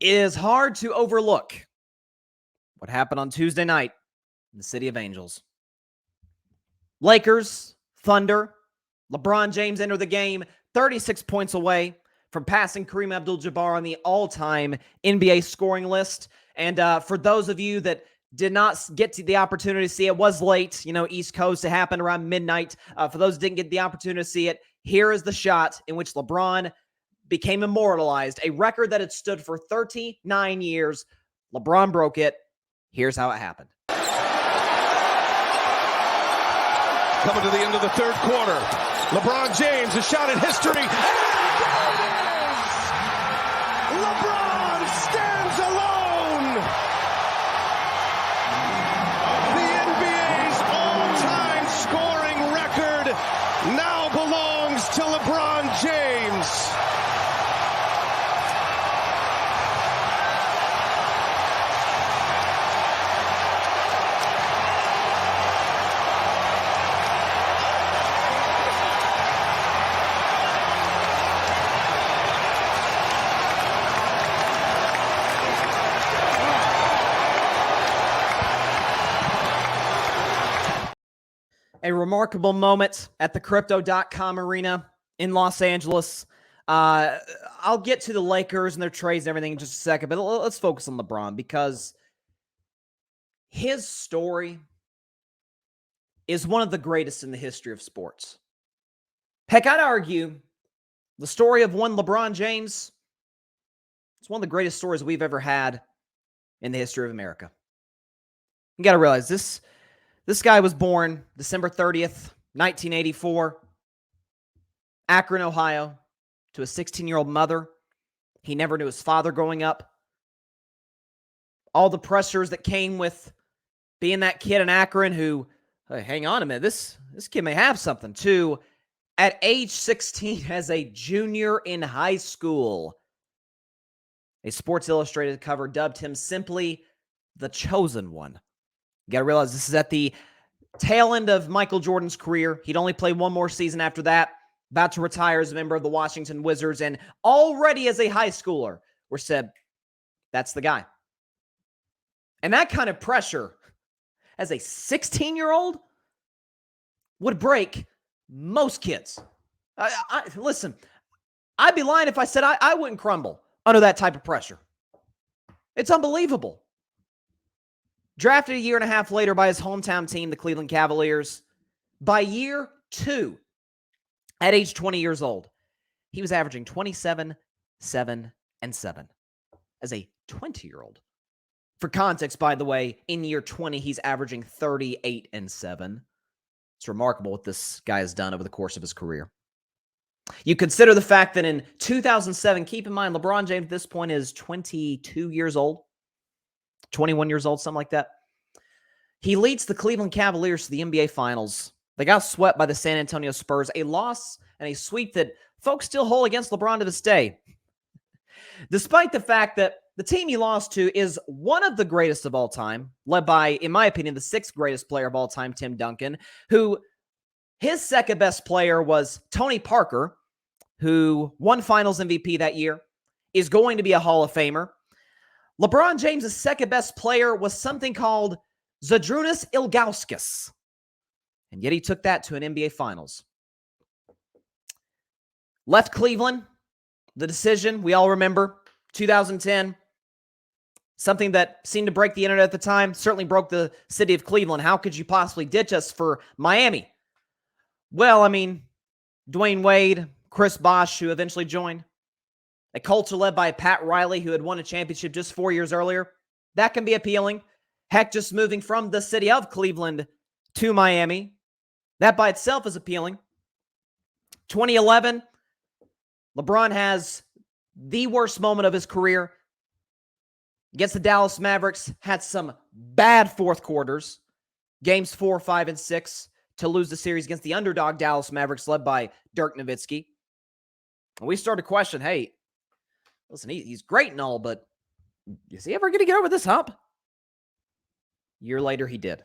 It is hard to overlook what happened on Tuesday night in the City of Angels. Lakers, Thunder, LeBron James entered the game 36 points away from passing Kareem Abdul-Jabbar on the all-time NBA scoring list. And for those of you that did not get to the opportunity to see it, was late, East Coast. It happened around midnight. For those who didn't get the opportunity to see it, here is the shot in which LeBron became immortalized, a record that had stood for 39 years. LeBron broke it. Here's how it happened. Coming to the end of the third quarter. LeBron James, a shot at history. LeBron stands alone. The NBA's all-time scoring record now belongs to LeBron James. A remarkable moment at the Crypto.com arena in Los Angeles. I'll get to the Lakers and their trades and everything in just a second, but let's focus on LeBron because his story is one of the greatest in the history of sports. Heck, I'd argue the story of one LeBron James, it's one of the greatest stories we've ever had in the history of America. You got to realize this guy was born December 30th, 1984, Akron, Ohio, to a 16-year-old mother. He never knew his father growing up. All the pressures that came with being that kid in Akron who, hey, hang on a minute, this kid may have something, to at age 16 as a junior in high school. A Sports Illustrated cover dubbed him simply the chosen one. You got to realize this is at the tail end of Michael Jordan's career. He'd only play one more season after that, about to retire as a member of the Washington Wizards, and already as a high schooler, were said, that's the guy. And that kind of pressure as a 16-year-old would break most kids. Listen, I'd be lying if I said I wouldn't crumble under that type of pressure. It's unbelievable. Drafted a year and a half later by his hometown team, the Cleveland Cavaliers. By year 2, at age 20 years old, he was averaging 27, 7, and 7 as a 20-year-old. For context, by the way, in year 20, he's averaging 38 and 7. It's remarkable what this guy has done over the course of his career. You consider the fact that in 2007, keep in mind, LeBron James at this point is 22 years old. 21 years old, something like that. He leads the Cleveland Cavaliers to the NBA Finals. They got swept by the San Antonio Spurs, a loss and a sweep that folks still hold against LeBron to this day. Despite the fact that the team he lost to is one of the greatest of all time, led by, in my opinion, the 6th greatest player of all time, Tim Duncan, who his second best player was Tony Parker, who won Finals MVP that year, is going to be a Hall of Famer. LeBron James' second best player was something called Zydrunas Ilgauskas. And yet he took that to an NBA Finals. Left Cleveland. The decision, we all remember, 2010. Something that seemed to break the internet at the time. Certainly broke the city of Cleveland. How could you possibly ditch us for Miami? Well, I mean, Dwayne Wade, Chris Bosh, who eventually joined. A culture led by Pat Riley, who had won a championship just 4 years earlier. That can be appealing. Heck, just moving from the city of Cleveland to Miami. That by itself is appealing. 2011, LeBron has the worst moment of his career. Against the Dallas Mavericks, had some bad fourth quarters. Games 4, 5, and 6 to lose the series against the underdog Dallas Mavericks led by Dirk Nowitzki. And we started to question, hey, listen, he's great and all, but is he ever going to get over this hump? A year later, he did.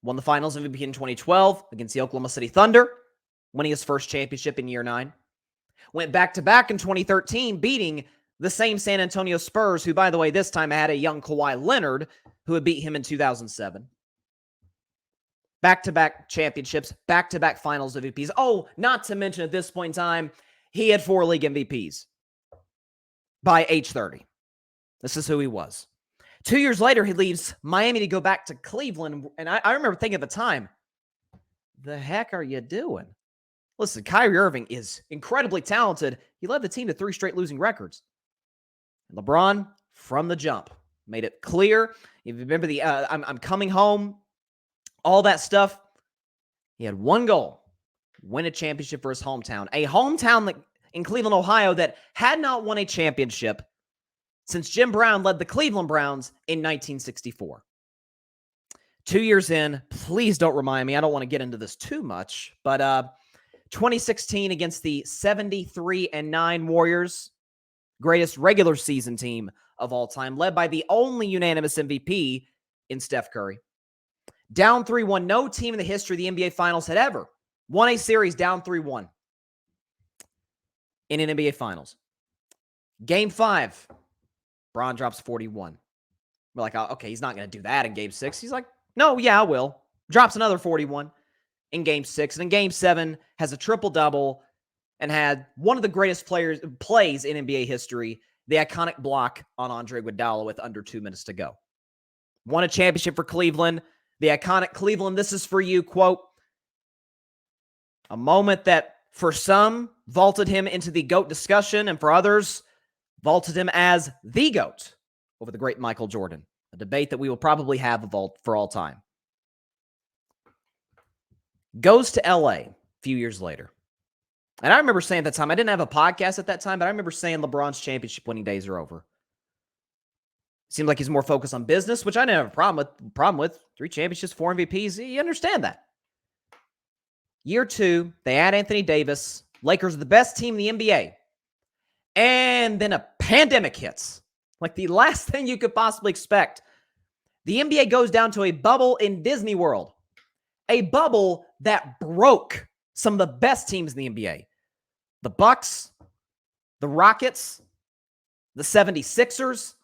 Won the Finals MVP in 2012 against the Oklahoma City Thunder, winning his first championship in year 9. Went back-to-back in 2013, beating The same San Antonio Spurs, who, by the way, this time had a young Kawhi Leonard who had beat him in 2007. Back-to-back championships, back-to-back finals MVPs. Oh, not to mention at this point in time, he had 4 league MVPs by age 30. This is who he was. 2 years later, he leaves Miami to go back to Cleveland. And I remember thinking at the time, the heck are you doing? Listen, Kyrie Irving is incredibly talented. He led the team to 3 straight losing records. LeBron, from the jump, made it clear. If you remember the I'm coming home, all that stuff. He had one goal: win a championship for his hometown. A hometown in Cleveland, Ohio, that had not won a championship since Jim Brown led the Cleveland Browns in 1964. 2 years in, please don't remind me. I don't want to get into this too much, but 2016 against the 73-9 Warriors, greatest regular season team of all time, led by the only unanimous MVP in Steph Curry. Down 3-1. No team in the history of the NBA Finals had ever won a series down 3-1 in an NBA Finals. Game 5, Bron drops 41. We're like, oh, okay, he's not going to do that in Game 6. He's like, no, yeah, I will. Drops another 41 in Game 6. And in Game 7, has a triple-double and had one of the greatest plays in NBA history, the iconic block on Andre Iguodala with under 2 minutes to go. Won a championship for Cleveland. The iconic Cleveland, this is for you, quote, a moment that for some vaulted him into the GOAT discussion, and for others vaulted him as the GOAT over the great Michael Jordan, a debate that we will probably have for all time. Goes to LA a few years later. And I remember saying at that time, I didn't have a podcast at that time, but I remember saying LeBron's championship winning days are over. Seemed like he's more focused on business, which I didn't have a problem with. 3 championships, 4 MVPs. You understand that. Year 2, they add Anthony Davis. Lakers are the best team in the NBA. And then a pandemic hits. Like the last thing you could possibly expect. The NBA goes down to a bubble in Disney World. A bubble that broke some of the best teams in the NBA. The Bucks, the Rockets, the 76ers,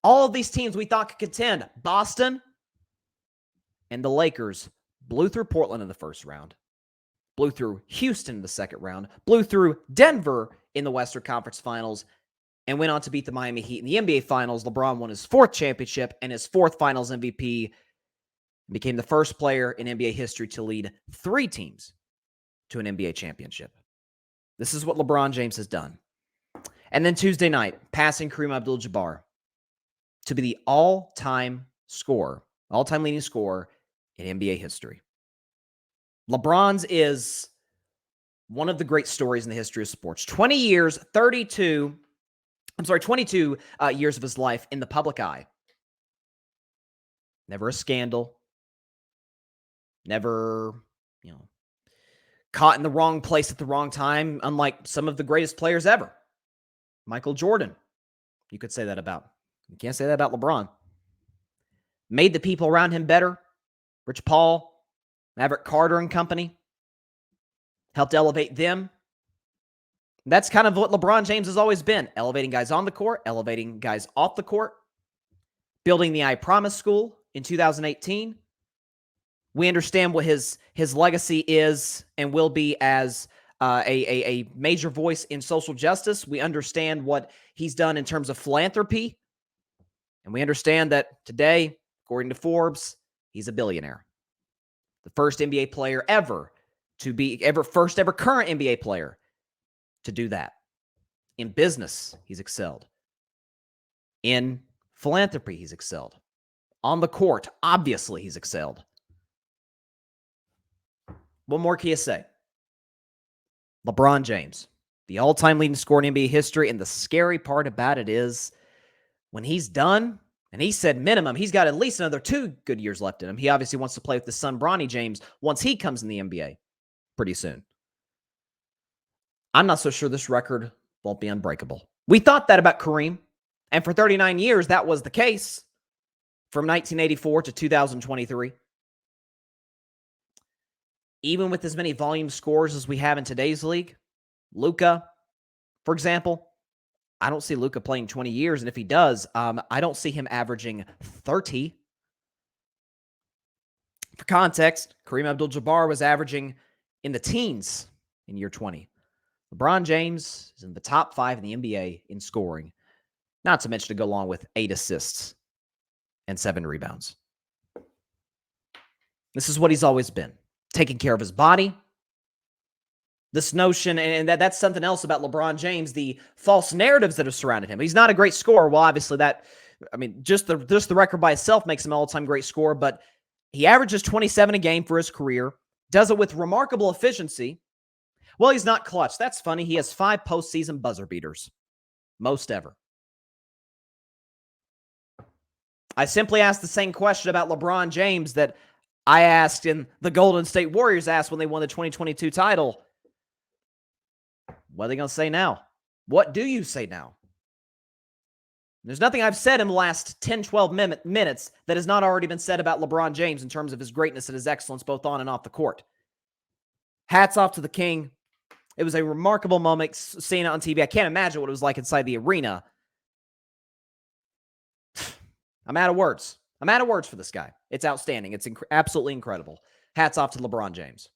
all of these teams we thought could contend. Boston and the Lakers blew through Portland in the first round, blew through Houston in the second round, blew through Denver in the Western Conference Finals, and went on to beat the Miami Heat in the NBA Finals. LeBron won his 4th championship and his 4th Finals MVP, and became the first player in NBA history to lead 3 teams to an NBA championship. This is what LeBron James has done. And then Tuesday night, passing Kareem Abdul-Jabbar to be the all-time leading scorer in NBA history. LeBron's is one of the great stories in the history of sports. 22 years of his life in the public eye. Never a scandal. Never, caught in the wrong place at the wrong time, unlike some of the greatest players ever. Michael Jordan, you could say that about. You can't say that about LeBron. Made the people around him better. Rich Paul, Maverick Carter and company. Helped elevate them. That's kind of what LeBron James has always been. Elevating guys on the court, elevating guys off the court. Building the I Promise School in 2018. We understand what his legacy is and will be as a major voice in social justice. We understand what he's done in terms of philanthropy. And we understand that today, according to Forbes, he's a billionaire. The first NBA player first ever current NBA player to do that. In business, he's excelled. In philanthropy, he's excelled. On the court, obviously, he's excelled. What more can you say? LeBron James, the all-time leading scorer in NBA history, and the scary part about it is when he's done, and he said minimum, he's got at least another 2 good years left in him. He obviously wants to play with his son, Bronny James, once he comes in the NBA pretty soon. I'm not so sure this record won't be unbreakable. We thought that about Kareem, and for 39 years, that was the case from 1984 to 2023. Even with as many volume scores as we have in today's league, Luka, for example, I don't see Luka playing 20 years, and if he does, I don't see him averaging 30. For context, Kareem Abdul-Jabbar was averaging in the teens in year 20. LeBron James is in the top 5 in the NBA in scoring, not to mention to go along with 8 assists and 7 rebounds. This is what he's always been, taking care of his body. This notion, and that's something else about LeBron James, the false narratives that have surrounded him. He's not a great scorer. Well, obviously just the record by itself makes him an all-time great scorer, but he averages 27 a game for his career, does it with remarkable efficiency. Well, he's not clutch. That's funny. He has 5 postseason buzzer beaters, most ever. I simply asked the same question about LeBron James that I asked and the Golden State Warriors asked when they won the 2022 title. What are they going to say now? What do you say now? There's nothing I've said in the last 10, 12 minutes that has not already been said about LeBron James in terms of his greatness and his excellence both on and off the court. Hats off to the king. It was a remarkable moment seeing it on TV. I can't imagine what it was like inside the arena. I'm out of words. I'm out of words for this guy. It's outstanding. It's absolutely incredible. Hats off to LeBron James.